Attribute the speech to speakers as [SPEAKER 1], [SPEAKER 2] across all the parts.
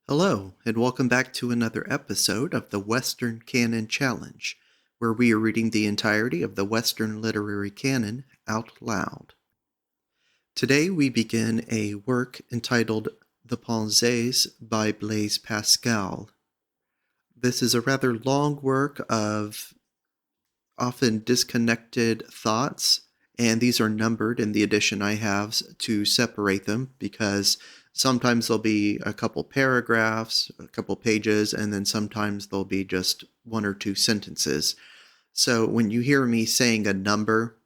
[SPEAKER 1] Hello, and welcome back to another episode of the Western Canon Challenge, where we are reading the entirety of the Western literary canon out loud. Today we begin a work entitled The Pensées by Blaise Pascal. This is a rather long work of often disconnected thoughts, and these are numbered in the edition I have to separate them because sometimes there'll be a couple paragraphs, a couple pages, and then sometimes there'll be just one or two sentences. So when you hear me saying a number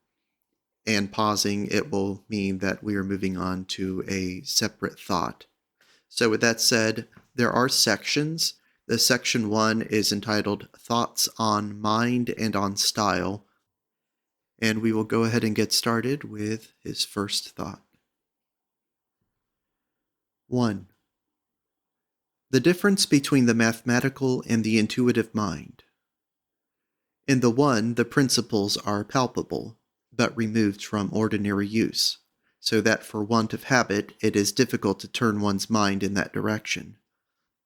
[SPEAKER 1] and pausing, it will mean that we are moving on to a separate thought. So with that said, there are sections. The section 1 is entitled Thoughts on Mind and on Style, and we will go ahead and get started with his first thought. 1. The difference between the mathematical and the intuitive mind. In the one, the principles are palpable, but removed from ordinary use, so that for want of habit it is difficult to turn one's mind in that direction.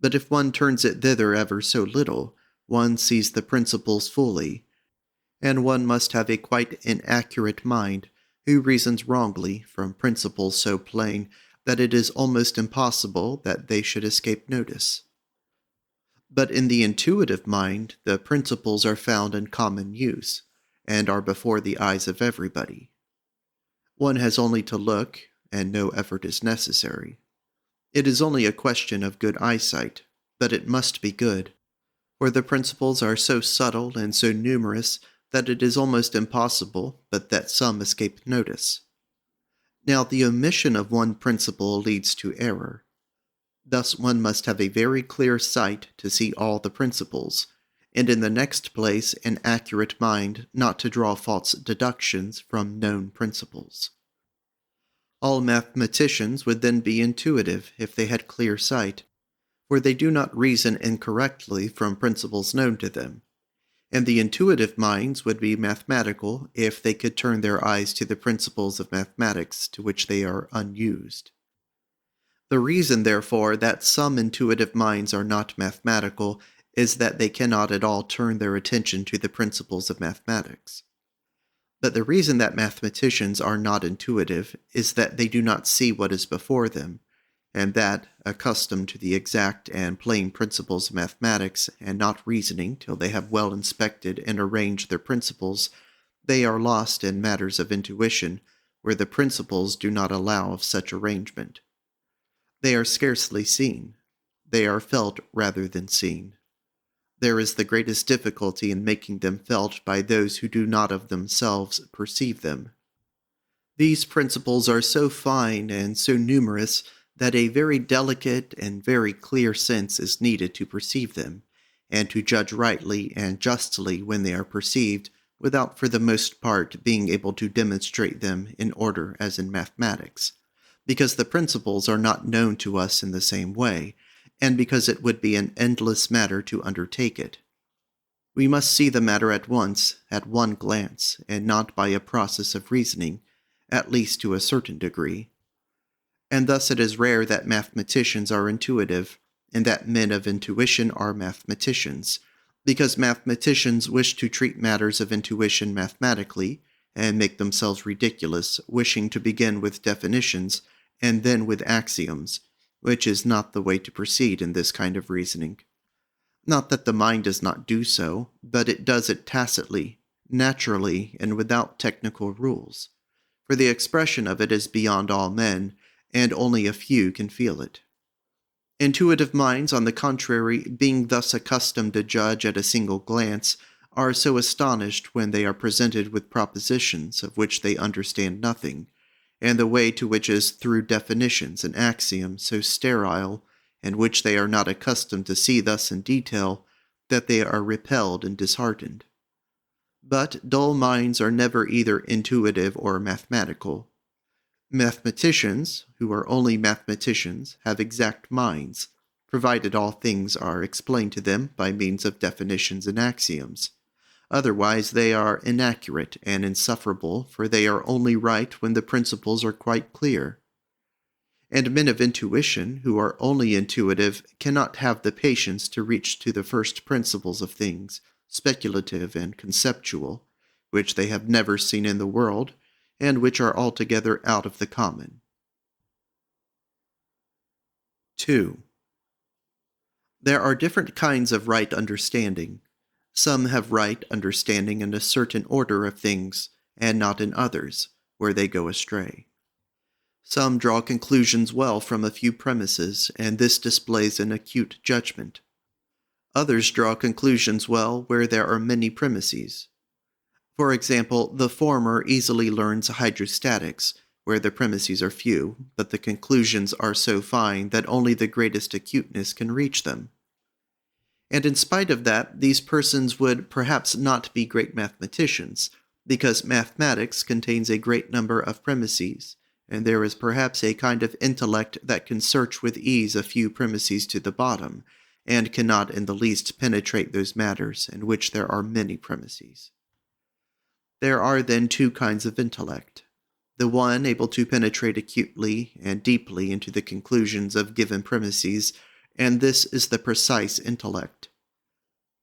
[SPEAKER 1] But if one turns it thither ever so little, one sees the principles fully, and one must have a quite inaccurate mind who reasons wrongly from principles so plain that it is almost impossible that they should escape notice. But in the intuitive mind, the principles are found in common use, and are before the eyes of everybody. One has only to look, and no effort is necessary. It is only a question of good eyesight, but it must be good, for the principles are so subtle and so numerous that it is almost impossible but that some escape notice. Now the omission of one principle leads to error. Thus one must have a very clear sight to see all the principles, and in the next place an accurate mind not to draw false deductions from known principles. All mathematicians would then be intuitive if they had clear sight, for they do not reason incorrectly from principles known to them, and the intuitive minds would be mathematical if they could turn their eyes to the principles of mathematics to which they are unused. The reason, therefore, that some intuitive minds are not mathematical is that they cannot at all turn their attention to the principles of mathematics. But the reason that mathematicians are not intuitive is that they do not see what is before them, and that, accustomed to the exact and plain principles of mathematics, and not reasoning till they have well inspected and arranged their principles, they are lost in matters of intuition, where the principles do not allow of such arrangement. They are scarcely seen. They are felt rather than seen. There is the greatest difficulty in making them felt by those who do not of themselves perceive them. These principles are so fine and so numerous that a very delicate and very clear sense is needed to perceive them, and to judge rightly and justly when they are perceived, without for the most part being able to demonstrate them in order as in mathematics, because the principles are not known to us in the same way, and because it would be an endless matter to undertake it. We must see the matter at once, at one glance, and not by a process of reasoning, at least to a certain degree. And thus it is rare that mathematicians are intuitive, and that men of intuition are mathematicians, because mathematicians wish to treat matters of intuition mathematically, and make themselves ridiculous, wishing to begin with definitions, and then with axioms, which is not the way to proceed in this kind of reasoning. Not that the mind does not do so, but it does it tacitly, naturally, and without technical rules, for the expression of it is beyond all men, and only a few can feel it. Intuitive minds, on the contrary, being thus accustomed to judge at a single glance, are so astonished when they are presented with propositions of which they understand nothing, and the way to which is through definitions and axioms so sterile, and which they are not accustomed to see thus in detail, that they are repelled and disheartened. But dull minds are never either intuitive or mathematical. Mathematicians, who are only mathematicians, have exact minds, provided all things are explained to them by means of definitions and axioms. Otherwise they are inaccurate and insufferable, for they are only right when the principles are quite clear. and men of intuition who are only intuitive cannot have the patience to reach to the first principles of things, speculative and conceptual, which they have never seen in the world, and which are altogether out of the common. 2. There are different kinds of right understanding. Some have right understanding in a certain order of things, and not in others, where they go astray. Some draw conclusions well from a few premises, and this displays an acute judgment. Others draw conclusions well where there are many premises. For example, the former easily learns hydrostatics, where the premises are few, but the conclusions are so fine that only the greatest acuteness can reach them. And in spite of that, these persons would perhaps not be great mathematicians, because mathematics contains a great number of premises, and there is perhaps a kind of intellect that can search with ease a few premises to the bottom, and cannot in the least penetrate those matters in which there are many premises. There are then two kinds of intellect. The one able to penetrate acutely and deeply into the conclusions of given premises, and this is the precise intellect.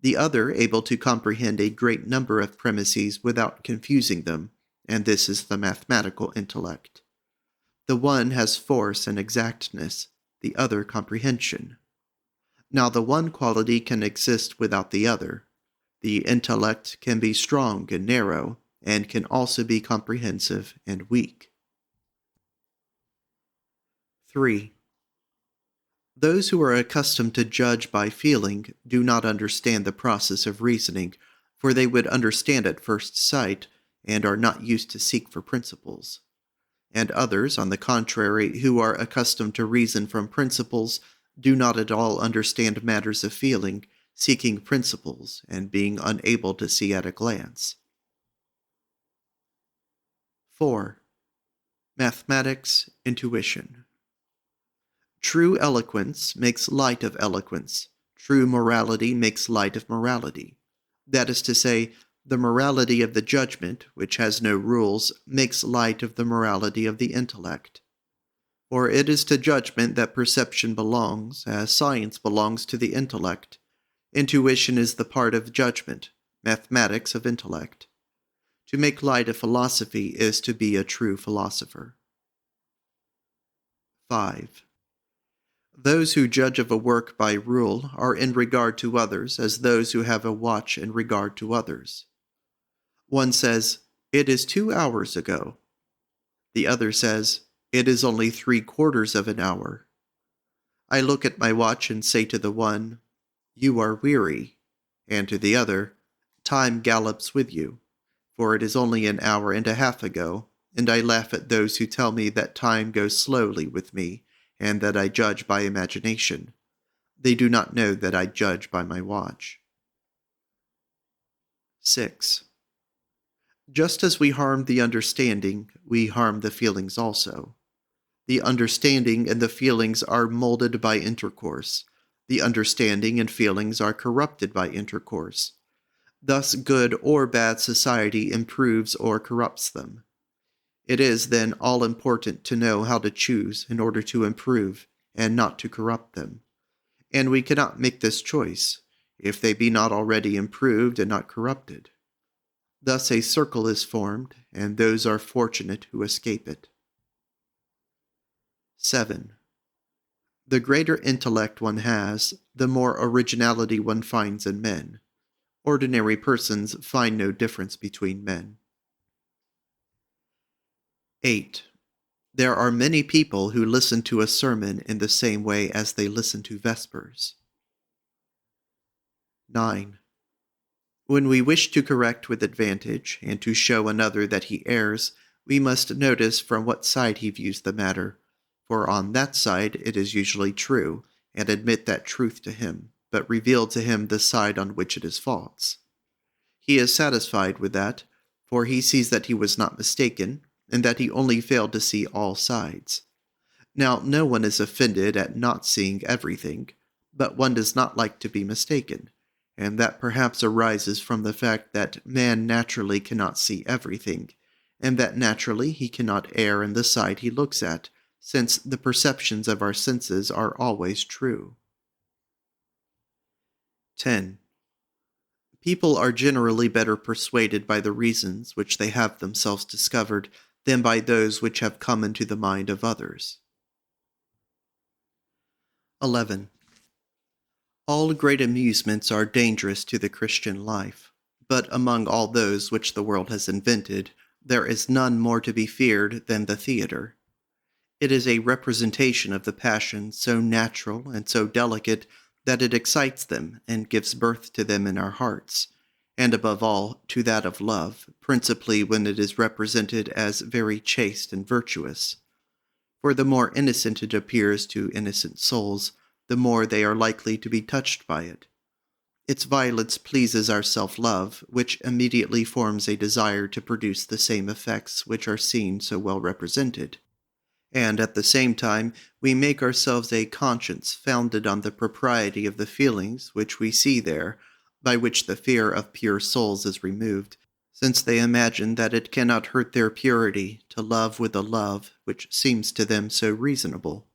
[SPEAKER 1] The other able to comprehend a great number of premises without confusing them, and this is the mathematical intellect. The one has force and exactness, the other comprehension. Now the one quality can exist without the other. The intellect can be strong and narrow, and can also be comprehensive and weak. 3. Those who are accustomed to judge by feeling do not understand the process of reasoning, for they would understand at first sight, and are not used to seek for principles. And others, on the contrary, who are accustomed to reason from principles, do not at all understand matters of feeling, seeking principles, and being unable to see at a glance. 4. Mathematics, intuition. True eloquence makes light of eloquence. True morality makes light of morality. That is to say, the morality of the judgment, which has no rules, makes light of the morality of the intellect. For it is to judgment that perception belongs, as science belongs to the intellect. Intuition is the part of judgment, mathematics of intellect. To make light of philosophy is to be a true philosopher. 5. Those who judge of a work by rule are in regard to others as those who have a watch in regard to others. One says, "It is 2 hours ago." The other says, "It is only 3/4 of an hour." I look at my watch and say to the one, "You are weary," and to the other, "Time gallops with you, for it is only an hour and a half ago," and I laugh at those who tell me that time goes slowly with me, and that I judge by imagination. They do not know that I judge by my watch. 6. Just as we harm the understanding, we harm the feelings also. The understanding and the feelings are molded by intercourse. The understanding and feelings are corrupted by intercourse. Thus good or bad society improves or corrupts them. It is, then, all important to know how to choose in order to improve, and not to corrupt them. And we cannot make this choice, if they be not already improved and not corrupted. Thus a circle is formed, and those are fortunate who escape it. 7. The greater intellect one has, the more originality one finds in men. Ordinary persons find no difference between men. 8. There are many people who listen to a sermon in the same way as they listen to vespers. 9. When we wish to correct with advantage, and to show another that he errs, we must notice from what side he views the matter, for on that side it is usually true, and admit that truth to him, but reveal to him the side on which it is false. He is satisfied with that, for he sees that he was not mistaken, and that he only failed to see all sides. Now, no one is offended at not seeing everything, but one does not like to be mistaken, and that perhaps arises from the fact that man naturally cannot see everything, and that naturally he cannot err in the side he looks at, since the perceptions of our senses are always true. 10. People are generally better persuaded by the reasons which they have themselves discovered than by those which have come into the mind of others. 11. All great amusements are dangerous to the Christian life, but among all those which the world has invented, there is none more to be feared than the theatre. It is a representation of the passions so natural and so delicate that it excites them and gives birth to them in our hearts, and above all to that of love, principally when it is represented as very chaste and virtuous. For the more innocent it appears to innocent souls, the more they are likely to be touched by it. Its violence pleases our self-love, which immediately forms a desire to produce the same effects which are seen so well represented. And at the same time, we make ourselves a conscience founded on the propriety of the feelings which we see there, by which the fear of pure souls is removed, since they imagine that it cannot hurt their purity to love with a love which seems to them so reasonable.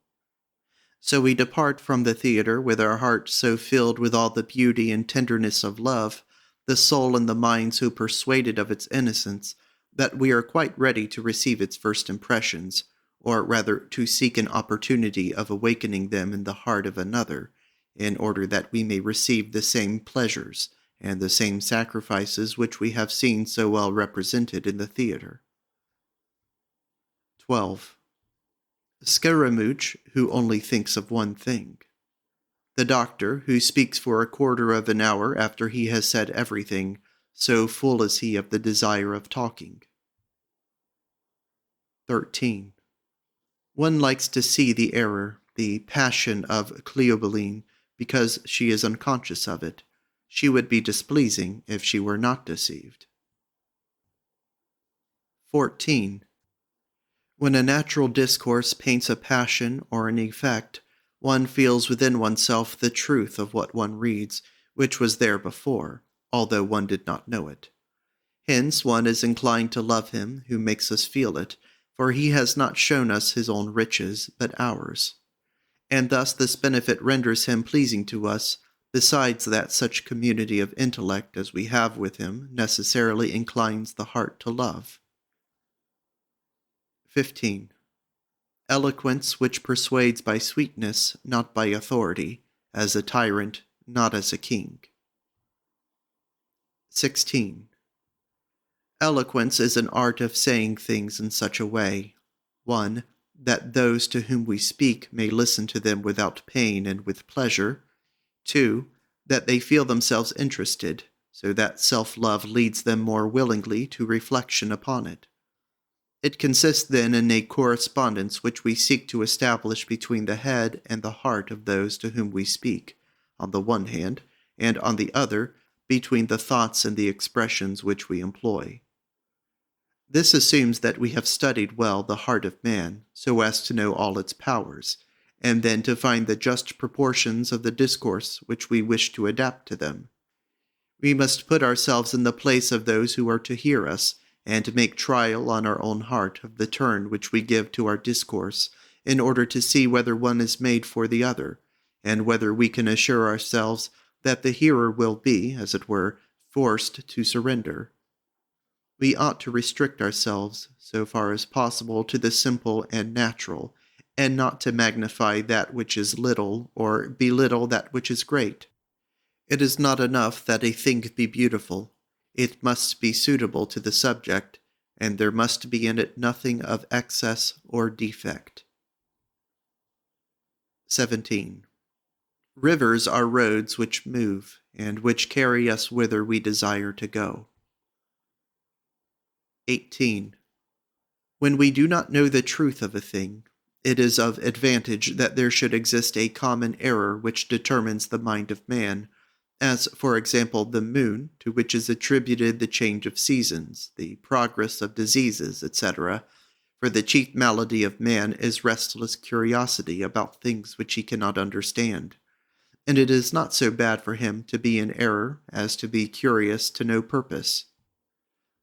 [SPEAKER 1] So we depart from the theatre with our hearts so filled with all the beauty and tenderness of love, the soul and the mind so persuaded of its innocence, that we are quite ready to receive its first impressions, or rather to seek an opportunity of awakening them in the heart of another, in order that we may receive the same pleasures and the same sacrifices which we have seen so well represented in the theatre. 12. Scaramouche, who only thinks of one thing. The doctor, who speaks for a quarter of an hour after he has said everything, so full is he of the desire of talking. 13. One likes to see the error, the passion of Cleobeline, because she is unconscious of it. She would be displeasing if she were not deceived. 14. When a natural discourse paints a passion or an effect, one feels within oneself the truth of what one reads, which was there before, although one did not know it. Hence one is inclined to love him who makes us feel it, for he has not shown us his own riches, but ours. And thus this benefit renders him pleasing to us, besides that such community of intellect as we have with him necessarily inclines the heart to love. 15. Eloquence which persuades by sweetness, not by authority, as a tyrant, not as a king. 16. Eloquence is an art of saying things in such a way, 1. That those to whom we speak may listen to them without pain and with pleasure, 2. That they feel themselves interested, so that self-love leads them more willingly to reflection upon it. It consists then in a correspondence which we seek to establish between the head and the heart of those to whom we speak, on the one hand, and on the other, between the thoughts and the expressions which we employ. This assumes that we have studied well the heart of man, so as to know all its powers, and then to find the just proportions of the discourse which we wish to adapt to them. We must put ourselves in the place of those who are to hear us, and make trial on our own heart of the turn which we give to our discourse, in order to see whether one is made for the other, and whether we can assure ourselves that the hearer will be, as it were, forced to surrender. We ought to restrict ourselves, so far as possible, to the simple and natural, and not to magnify that which is little, or belittle that which is great. It is not enough that a thing be beautiful. It must be suitable to the subject, and there must be in it nothing of excess or defect. 17. Rivers are roads which move, and which carry us whither we desire to go. 18. When we do not know the truth of a thing, it is of advantage that there should exist a common error which determines the mind of man, as, for example, the moon, to which is attributed the change of seasons, the progress of diseases, etc., for the chief malady of man is restless curiosity about things which he cannot understand, and it is not so bad for him to be in error as to be curious to no purpose.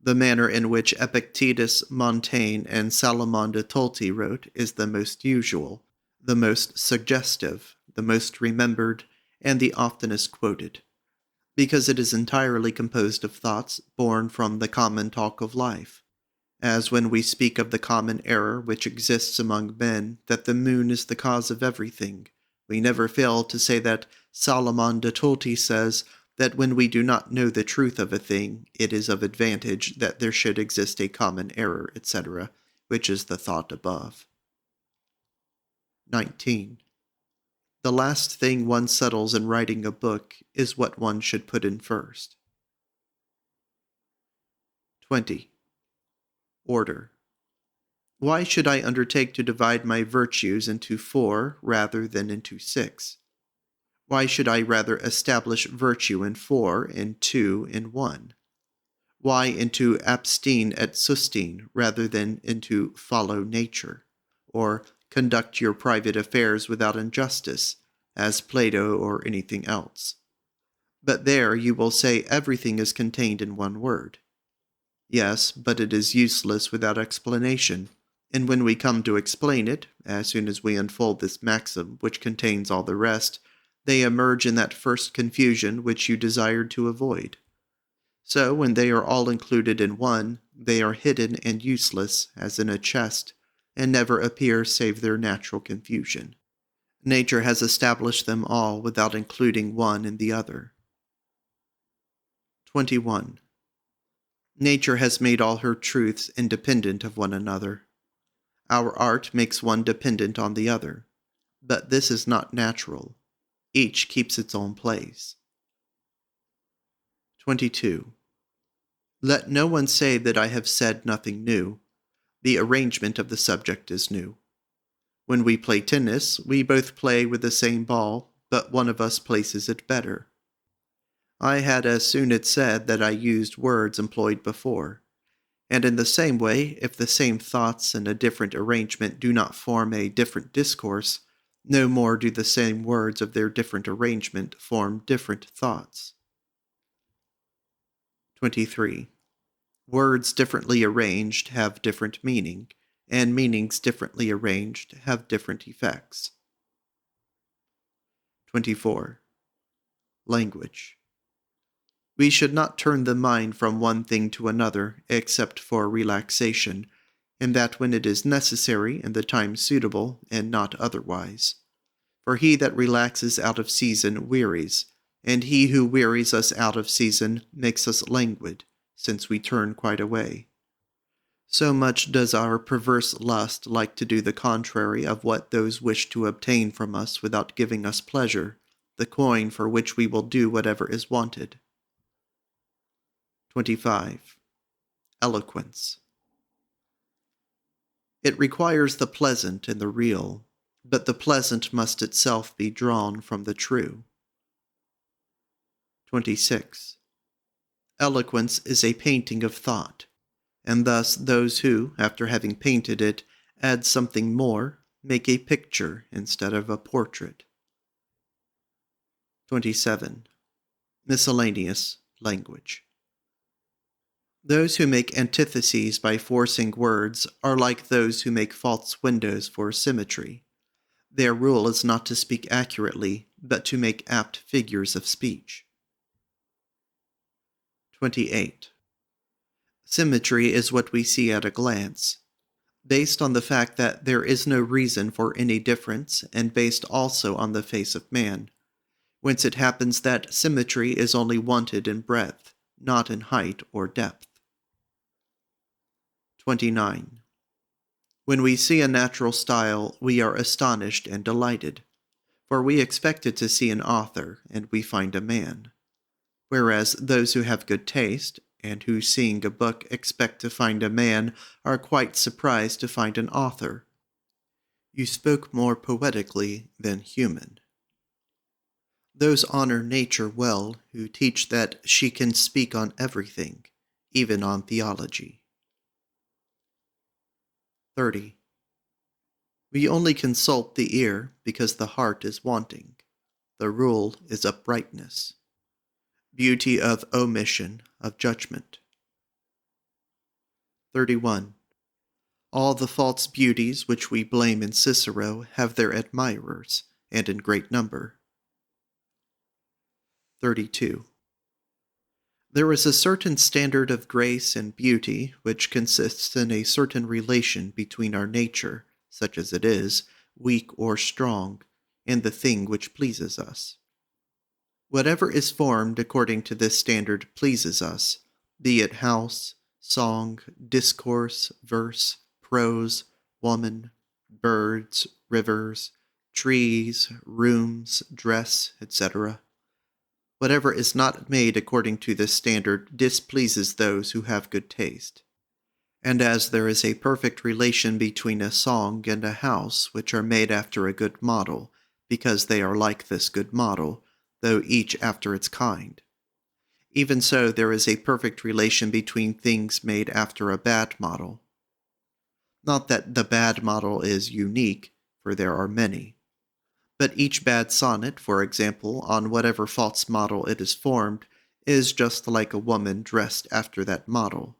[SPEAKER 1] The manner in which Epictetus, Montaigne, and Salomon de Tolti wrote is the most usual, the most suggestive, the most remembered, and the oftenest quoted, because it is entirely composed of thoughts born from the common talk of life, as when we speak of the common error which exists among men that the moon is the cause of everything, we never fail to say that Salomon de Tolti says that when we do not know the truth of a thing, it is of advantage that there should exist a common error, etc., which is the thought above. 19. The last thing one settles in writing a book is what one should put in first. 20. Order. Why should I undertake to divide my virtues into 4 rather than into 6? Why should I rather establish virtue in 4 and 2 in 1? Why into abstine et sustine rather than into follow nature, or conduct your private affairs without injustice, as Plato or anything else? But there you will say everything is contained in one word. Yes, but it is useless without explanation, and when we come to explain it, as soon as we unfold this maxim which contains all the rest, they emerge in that first confusion which you desired to avoid. So when they are all included in one, they are hidden and useless as in a chest, and never appear save their natural confusion. Nature has established them all without including one in the other. 21. Nature has made all her truths independent of one another. Our art makes one dependent on the other, but this is not natural. Each keeps its own place. 22. Let no one say that I have said nothing new. The arrangement of the subject is new. When we play tennis, we both play with the same ball, but one of us places it better. I had as soon it said that I used words employed before. And in the same way, if the same thoughts and a different arrangement do not form a different discourse, no more do the same words of their different arrangement form different thoughts. 23. Words differently arranged have different meaning, and meanings differently arranged have different effects. 24. Language. We should not turn the mind from one thing to another except for relaxation, and that when it is necessary and the time suitable, and not otherwise. For he that relaxes out of season wearies, and he who wearies us out of season makes us languid, since we turn quite away. So much does our perverse lust like to do the contrary of what those wish to obtain from us without giving us pleasure, the coin for which we will do whatever is wanted. 25. Eloquence. It requires the pleasant and the real, but the pleasant must itself be drawn from the true. 26. Eloquence is a painting of thought, and thus those who, after having painted it, add something more, make a picture instead of a portrait. 27. Miscellaneous language. Those who make antitheses by forcing words are like those who make false windows for symmetry. Their rule is not to speak accurately, but to make apt figures of speech. 28. Symmetry is what we see at a glance, based on the fact that there is no reason for any difference, and based also on the face of man, whence it happens that symmetry is only wanted in breadth, not in height or depth. 29. When we see a natural style, we are astonished and delighted, for we expected to see an author, and we find a man. Whereas those who have good taste, and who seeing a book expect to find a man, are quite surprised to find an author. You spoke more poetically than human. Those honor nature well who teach that she can speak on everything, even on theology. 30. We only consult the ear because the heart is wanting. The rule is uprightness. Beauty of omission, of judgment. 31. All the false beauties which we blame in Cicero have their admirers, and in great number. 32. There is a certain standard of grace and beauty which consists in a certain relation between our nature, such as it is, weak or strong, and the thing which pleases us. Whatever is formed according to this standard pleases us, be it house, song, discourse, verse, prose, woman, birds, rivers, trees, rooms, dress, etc. Whatever is not made according to this standard displeases those who have good taste. And as there is a perfect relation between a song and a house which are made after a good model, because they are like this good model, though each after its kind, even so there is a perfect relation between things made after a bad model. Not that the bad model is unique, for there are many. But each bad sonnet, for example, on whatever false model it is formed, is just like a woman dressed after that model.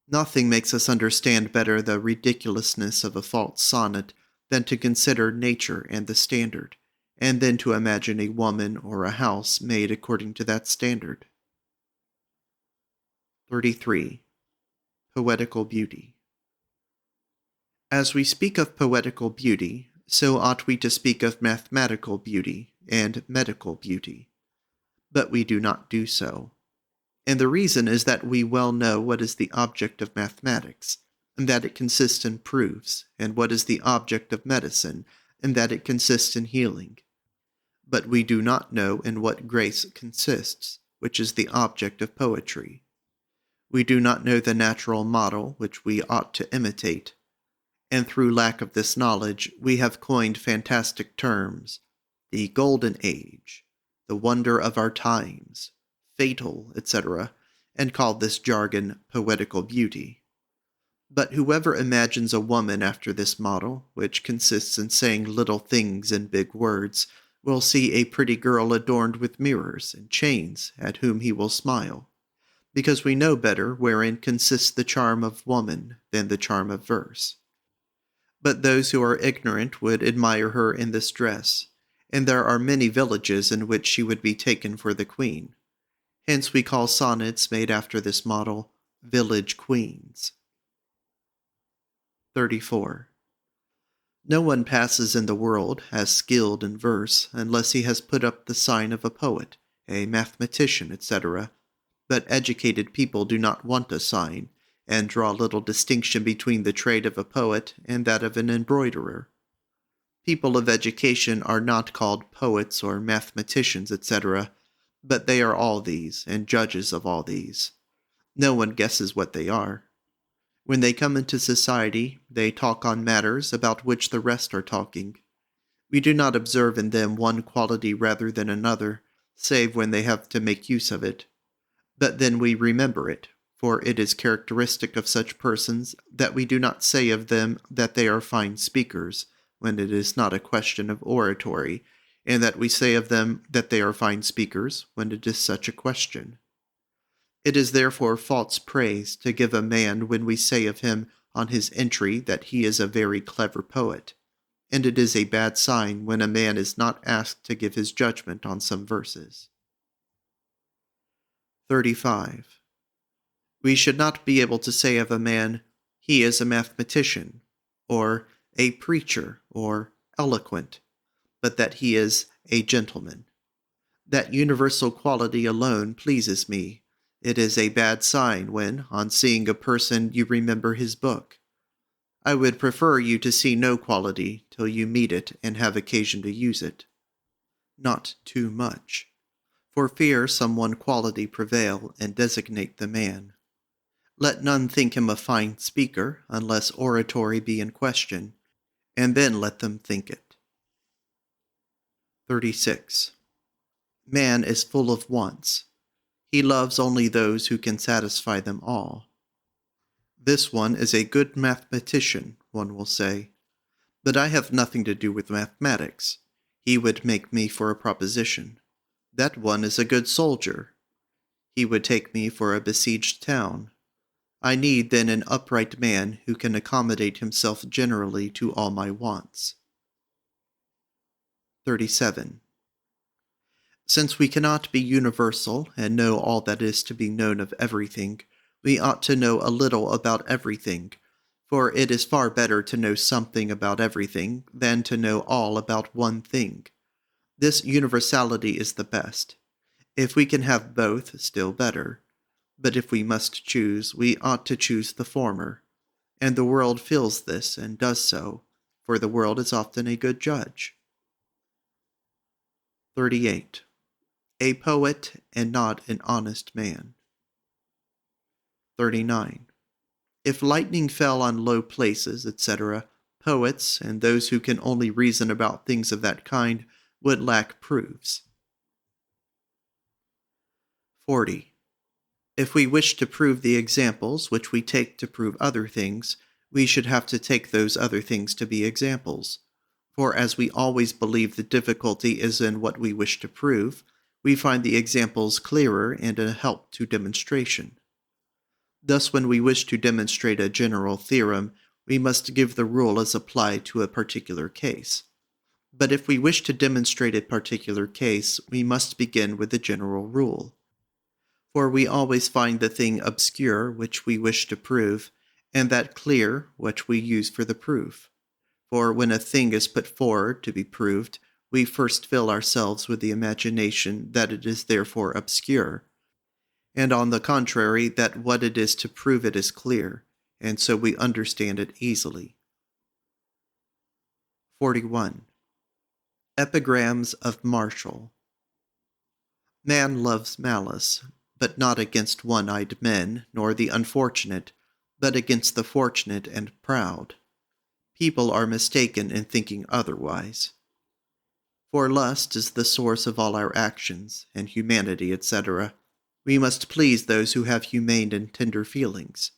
[SPEAKER 1] Nothing makes us understand better the ridiculousness of a false sonnet than to consider nature and the standard, and then to imagine a woman or a house made according to that standard. 33. Poetical beauty. As we speak of poetical beauty, so ought we to speak of mathematical beauty and medical beauty. But we do not do so. And the reason is that we well know what is the object of mathematics, and that it consists in proofs, and what is the object of medicine, and that it consists in healing. But we do not know in what grace consists, which is the object of poetry. We do not know the natural model which we ought to imitate, and through lack of this knowledge we have coined fantastic terms, the golden age, the wonder of our times, fatal, etc., and called this jargon poetical beauty. But whoever imagines a woman after this model, which consists in saying little things in big words, will see a pretty girl adorned with mirrors and chains, at whom he will smile, because we know better wherein consists the charm of woman than the charm of verse. But those who are ignorant would admire her in this dress, and there are many villages in which she would be taken for the queen. Hence we call sonnets made after this model village queens. 34. No one passes in the world as skilled in verse unless he has put up the sign of a poet, a mathematician, etc., but educated people do not want a sign, and draw little distinction between the trade of a poet and that of an embroiderer. People of education are not called poets or mathematicians, etc., but they are all these, and judges of all these. No one guesses what they are. When they come into society, they talk on matters about which the rest are talking. We do not observe in them one quality rather than another, save when they have to make use of it. But then we remember it, for it is characteristic of such persons that we do not say of them that they are fine speakers, when it is not a question of oratory, and that we say of them that they are fine speakers when it is such a question. It is therefore false praise to give a man when we say of him on his entry that he is a very clever poet, and it is a bad sign when a man is not asked to give his judgment on some verses. 35. We should not be able to say of a man, he is a mathematician, or a preacher, or eloquent, but that he is a gentleman. That universal quality alone pleases me. It is a bad sign when, on seeing a person, you remember his book. I would prefer you to see no quality till you meet it and have occasion to use it. Not too much, for fear some one quality prevail and designate the man. Let none think him a fine speaker, unless oratory be in question, and then let them think it. 36. Man is full of wants. He loves only those who can satisfy them all. This one is a good mathematician, one will say. But I have nothing to do with mathematics. He would make me for a proposition. That one is a good soldier. He would take me for a besieged town. I need then an upright man who can accommodate himself generally to all my wants. 37. Since we cannot be universal and know all that is to be known of everything, we ought to know a little about everything, for it is far better to know something about everything than to know all about one thing. This universality is the best. If we can have both, still better. But if we must choose, we ought to choose the former. And the world feels this and does so, for the world is often a good judge. 38. A poet and not an honest man. 39. If lightning fell on low places, etc., poets, and those who can only reason about things of that kind, would lack proofs. 40. If we wish to prove the examples which we take to prove other things, we should have to take those other things to be examples. For as we always believe the difficulty is in what we wish to prove, we find the examples clearer and a help to demonstration. Thus, when we wish to demonstrate a general theorem, we must give the rule as applied to a particular case. But if we wish to demonstrate a particular case, we must begin with the general rule. For we always find the thing obscure which we wish to prove, and that clear which we use for the proof. For when a thing is put forward to be proved, we first fill ourselves with the imagination that it is therefore obscure, and on the contrary, that what it is to prove it is clear, and so we understand it easily. 41. Epigrams of Martial. Man loves malice, but not against one-eyed men, nor the unfortunate, but against the fortunate and proud. People are mistaken in thinking otherwise. For lust is the source of all our actions, and humanity, etc. We must please those who have humane and tender feelings.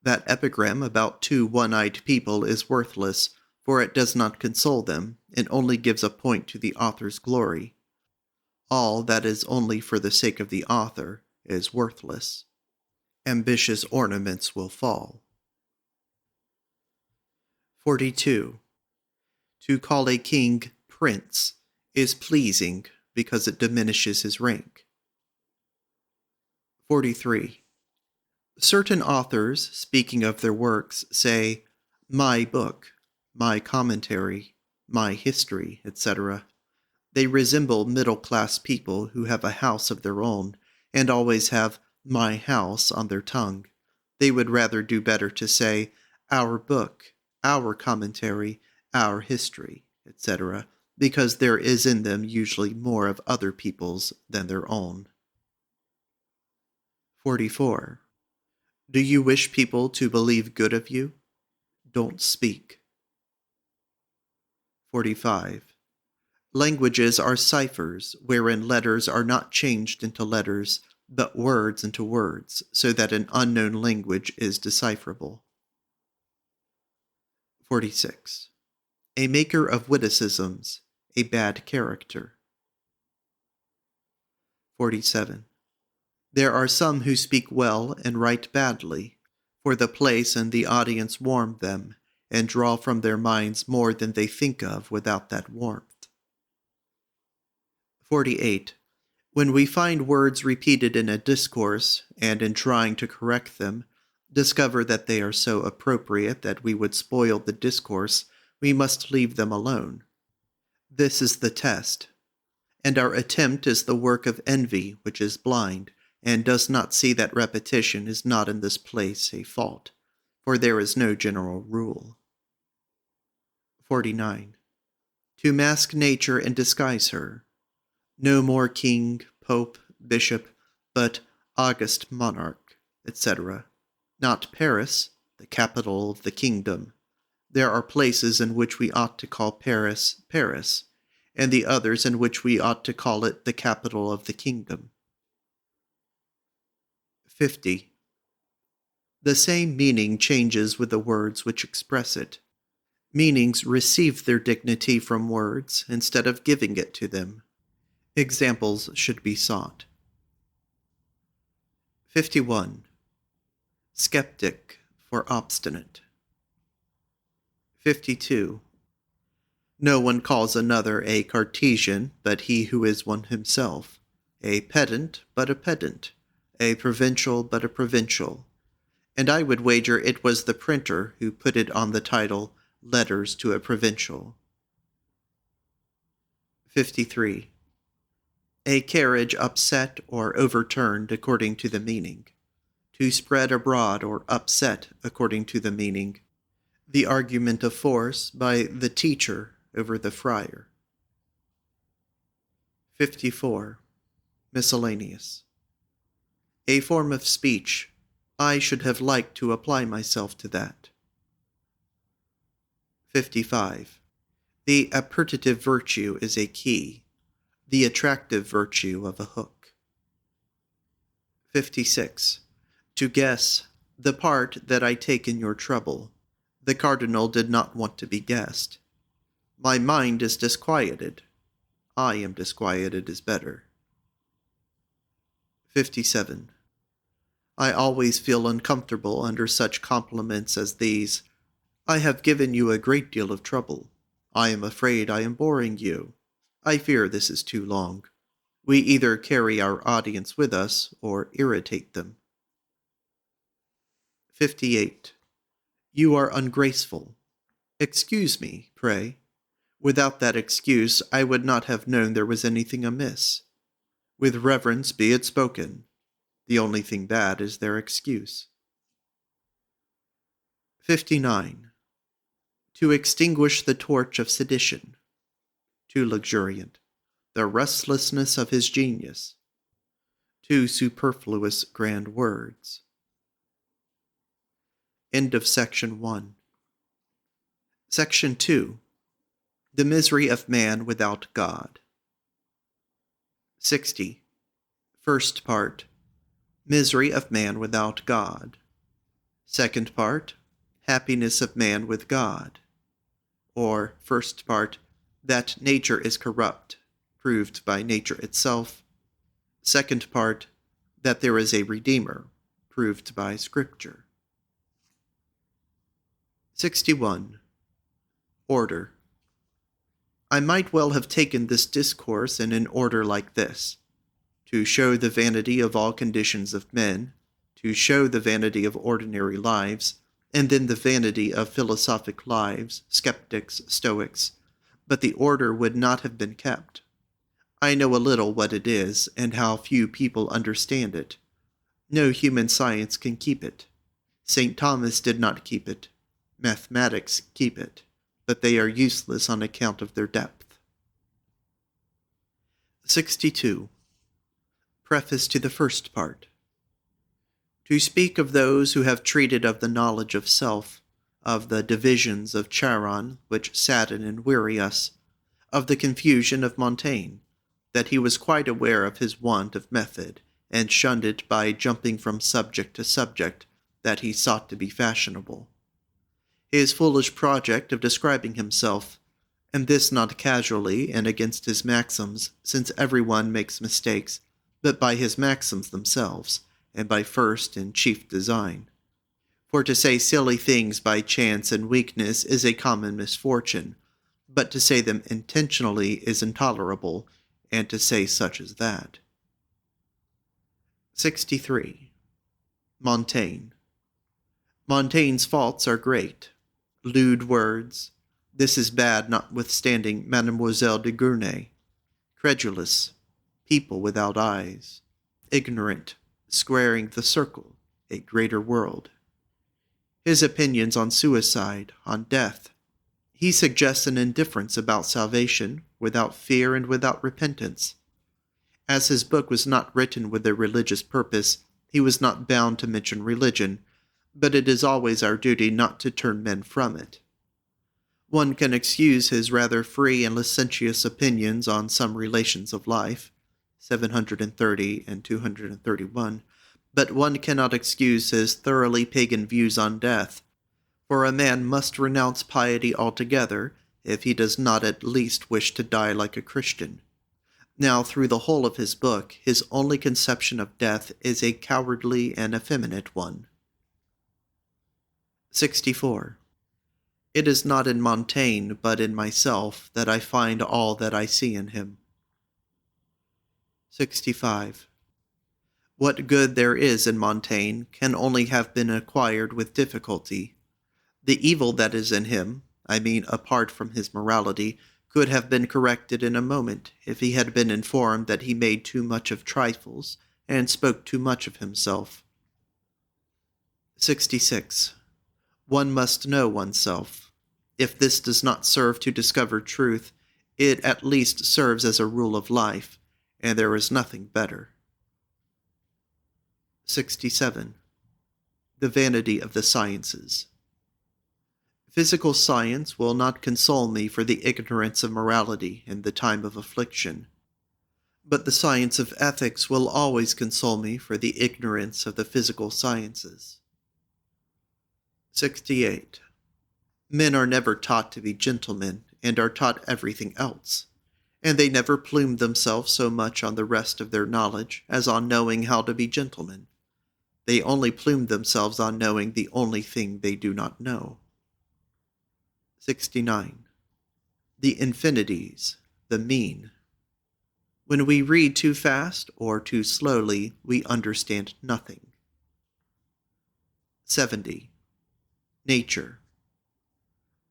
[SPEAKER 1] That epigram about two one-eyed people is worthless, for it does not console them, and only gives a point to the author's glory. All that is only for the sake of the author is worthless. Ambitious ornaments will fall. 42. To call a king prince is pleasing because it diminishes his rank. 43. Certain authors, speaking of their works, say, my book, my commentary, my history, etc. They resemble middle-class people who have a house of their own and always have my house on their tongue. They would rather do better to say, our book, our commentary, our history, etc., because there is in them usually more of other people's than their own. 44. Do you wish people to believe good of you? Don't speak. 45. Languages are ciphers, wherein letters are not changed into letters, but words into words, so that an unknown language is decipherable. 46. A maker of witticisms, a bad character. 47. There are some who speak well and write badly, for the place and the audience warm them, and draw from their minds more than they think of without that warmth. 48. When we find words repeated in a discourse, and in trying to correct them, discover that they are so appropriate that we would spoil the discourse, we must leave them alone. This is the test. And our attempt is the work of envy, which is blind, and does not see that repetition is not in this place a fault, for there is no general rule. 49. To mask nature and disguise her. No more king, pope, bishop, but august monarch, etc. Not Paris, the capital of the kingdom. There are places in which we ought to call Paris, Paris, and the others in which we ought to call it the capital of the kingdom. 50. The same meaning changes with the words which express it. Meanings receive their dignity from words instead of giving it to them. Examples should be sought. 51. skeptic for obstinate. 52. No one calls another a Cartesian, but he who is one himself, a pedant, but a pedant, a provincial, but a provincial. And I would wager it was the printer who put it on the title, Letters to a Provincial. 53. A carriage upset or overturned according to the meaning. To spread abroad or upset according to the meaning. The argument of force by the teacher over the friar. 54. Miscellaneous. A form of speech. I should have liked to apply myself to that. 55. The appetitive virtue is a key, the attractive virtue of a hook. 56. To guess, the part that I take in your trouble. The cardinal did not want to be guessed. My mind is disquieted. I am disquieted is better. 57. I always feel uncomfortable under such compliments as these. I have given you a great deal of trouble. I am afraid I am boring you. I fear this is too long. We either carry our audience with us or irritate them. 58. You are ungraceful. Excuse me, pray. Without that excuse, I would not have known there was anything amiss. With reverence be it spoken. The only thing bad is their excuse. 59. To extinguish the torch of sedition. Too luxuriant. The restlessness of his genius. Too superfluous grand words. End of section 1. Section 2. The misery of man without God. 60. First part. Misery of man without God. Second part. Happiness of man with God. Or, first part, that nature is corrupt, proved by nature itself. Second part, that there is a Redeemer, proved by Scripture. 61. Order. I might well have taken this discourse in an order like this: to show the vanity of all conditions of men, to show the vanity of ordinary lives, and then the vanity of philosophic lives, skeptics, stoics, but the order would not have been kept. I know a little what it is, and how few people understand it. No human science can keep it. St. Thomas did not keep it. Mathematics keep it, but they are useless on account of their depth. 62. Preface to the first part. To speak of those who have treated of the knowledge of self, of the divisions of Charon which sadden and weary us, of the confusion of Montaigne, that he was quite aware of his want of method, and shunned it by jumping from subject to subject, that he sought to be fashionable. His foolish project of describing himself, and this not casually and against his maxims, since everyone makes mistakes, but by his maxims themselves, and by first and chief design. For to say silly things by chance and weakness is a common misfortune, but to say them intentionally is intolerable, and to say such as that. 63. Montaigne. Montaigne's faults are great. Lewd words. This is bad notwithstanding Mademoiselle de Gournay. Credulous. People without eyes. Ignorant. Squaring the circle. A greater world. His opinions on suicide, on death. He suggests an indifference about salvation, without fear and without repentance. As his book was not written with a religious purpose, he was not bound to mention religion, but it is always our duty not to turn men from it. One can excuse his rather free and licentious opinions on some relations of life, 730 and 231, but one cannot excuse his thoroughly pagan views on death, for a man must renounce piety altogether if he does not at least wish to die like a Christian. Now, through the whole of his book, his only conception of death is a cowardly and effeminate one. 64. It is not in Montaigne, but in myself, that I find all that I see in him. 65. What good there is in Montaigne can only have been acquired with difficulty. The evil that is in him, I mean apart from his morality, could have been corrected in a moment if he had been informed that he made too much of trifles and spoke too much of himself. 66. One must know oneself. If this does not serve to discover truth, it at least serves as a rule of life, and there is nothing better. 67. The vanity of the sciences. Physical science will not console me for the ignorance of morality in the time of affliction, but the science of ethics will always console me for the ignorance of the physical sciences. 68. Men are never taught to be gentlemen, and are taught everything else, and they never plume themselves so much on the rest of their knowledge as on knowing how to be gentlemen. They only plume themselves on knowing the only thing they do not know. 69. The infinities, the mean. When we read too fast or too slowly, we understand nothing. 70. Nature.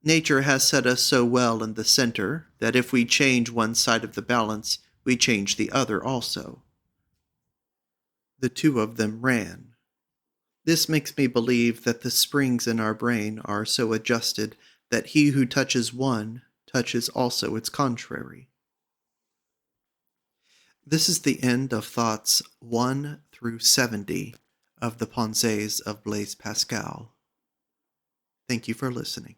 [SPEAKER 1] Nature has set us so well in the center that if we change one side of the balance, we change the other also. The two of them ran. This makes me believe that the springs in our brain are so adjusted that he who touches one touches also its contrary. This is the end of thoughts 1 through 70 of the Pensées of Blaise Pascal. Thank you for listening.